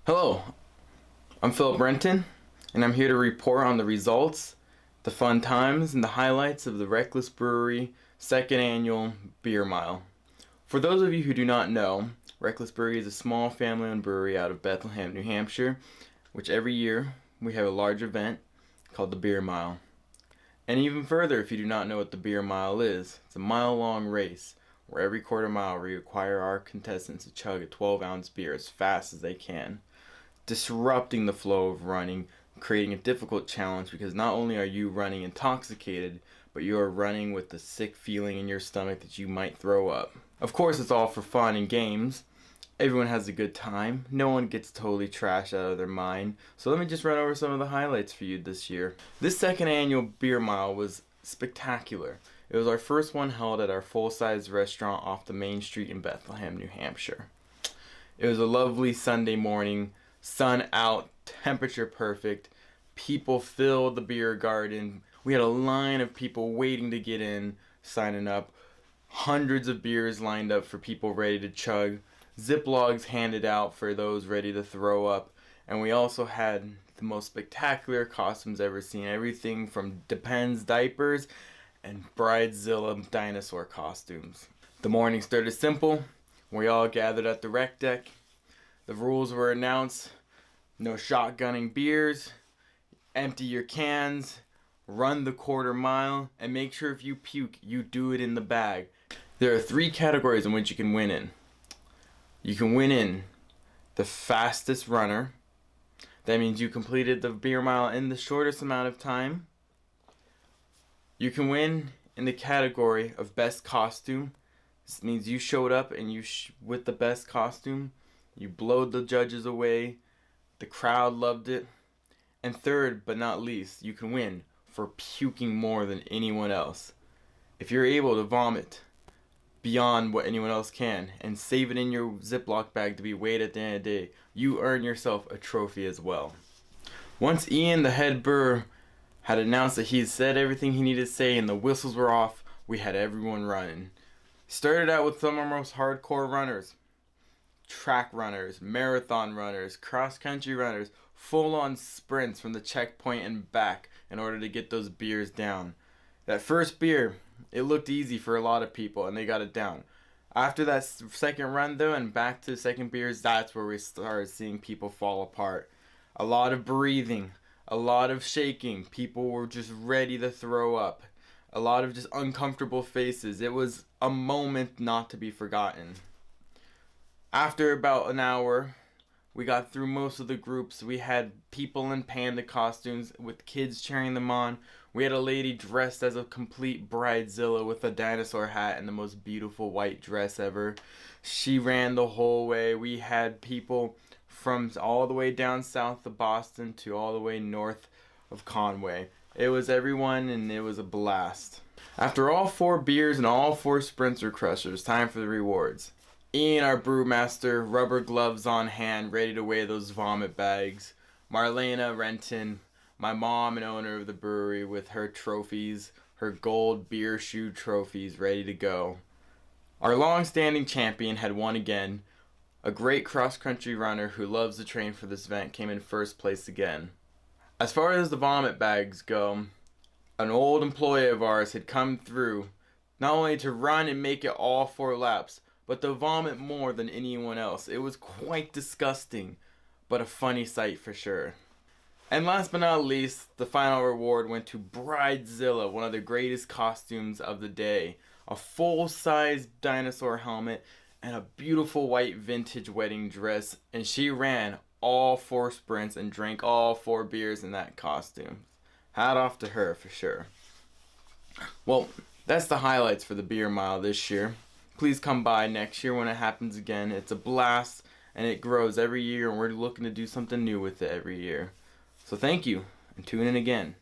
Hello, I'm Philip Renton, and I'm here to report on the results, the fun times, and the highlights of the Reckless Brewery second annual Beer Mile. For those of you who do not know, Reckless Brewery is a small family-owned brewery out of Bethlehem, New Hampshire, which every year we have a large event called the Beer Mile. And even further, if you do not know what the Beer Mile is, it's a mile-long race where every quarter mile we require our contestants to chug a 12-ounce beer as fast as they can, disrupting the flow of running, creating a difficult challenge because not only are you running intoxicated, but you are running with the sick feeling in your stomach that you might throw up. Of course, it's all for fun and games. Everyone has a good time. No one gets totally trashed out of their mind. So let me just run over some of the highlights for you this year. This second annual Beer Mile was spectacular. It was our first one held at our full-size restaurant off the main street in Bethlehem, New Hampshire. It was a lovely Sunday morning, sun out, temperature perfect. People filled the beer garden. We had a line of people waiting to get in, signing up. Hundreds of beers lined up for people ready to chug. Ziplocs handed out for those ready to throw up. And we also had the most spectacular costumes ever seen. Everything from Depends diapers and Bridezilla dinosaur costumes. The morning started simple. We all gathered at the rec deck. The rules were announced. No shotgunning beers. Empty your cans. Run the quarter mile. And make sure if you puke, you do it in the bag. There are 3 categories in which you can win in. You can win in the fastest runner. That means you completed the beer mile in the shortest amount of time. You can win in the category of best costume. This means you showed up and with the best costume. You blowed the judges away. The crowd loved it. And third, but not least, you can win for puking more than anyone else. If you're able to vomit beyond what anyone else can and save it in your Ziploc bag to be weighed at the end of the day, you earn yourself a trophy as well. Once Ian, the head brewer, had announced that he had said everything he needed to say and the whistles were off, we had everyone running. Started out with some of our most hardcore runners. Track runners, marathon runners, cross-country runners, full-on sprints from the checkpoint and back in order to get those beers down. That first beer, it looked easy for a lot of people and they got it down. After that second run though and back to the second beers, that's where we started seeing people fall apart. A lot of breathing, a lot of shaking, people were just ready to throw up. A lot of just uncomfortable faces. It was a moment not to be forgotten. After about an hour, we got through most of the groups. We had people in panda costumes with kids cheering them on. We had a lady dressed as a complete Bridezilla with a dinosaur hat and the most beautiful white dress ever. She ran the whole way. We had people from all the way down south of Boston to all the way north of Conway. It was everyone and it was a blast. After all 4 beers and all 4 sprints were crushed, it was time for the rewards. Ian, our brewmaster, rubber gloves on hand, ready to weigh those vomit bags. Marlena Renton, my mom and owner of the brewery, with her trophies, her gold beer shoe trophies ready to go. Our long-standing champion had won again. A great cross-country runner who loves to train for this event came in first place again. As far as the vomit bags go, an old employee of ours had come through not only to run and make it all 4 laps, but to vomit more than anyone else. It was quite disgusting, but a funny sight for sure. And last but not least, the final reward went to Bridezilla, one of the greatest costumes of the day. A full-size dinosaur helmet and a beautiful white vintage wedding dress, and she ran all 4 sprints and drank all 4 beers in that costume. Hat off to her for sure. Well, that's the highlights for the Beer Mile this year. Please come by next year when it happens again. It's a blast and it grows every year and we're looking to do something new with it every year. So thank you and tune in again.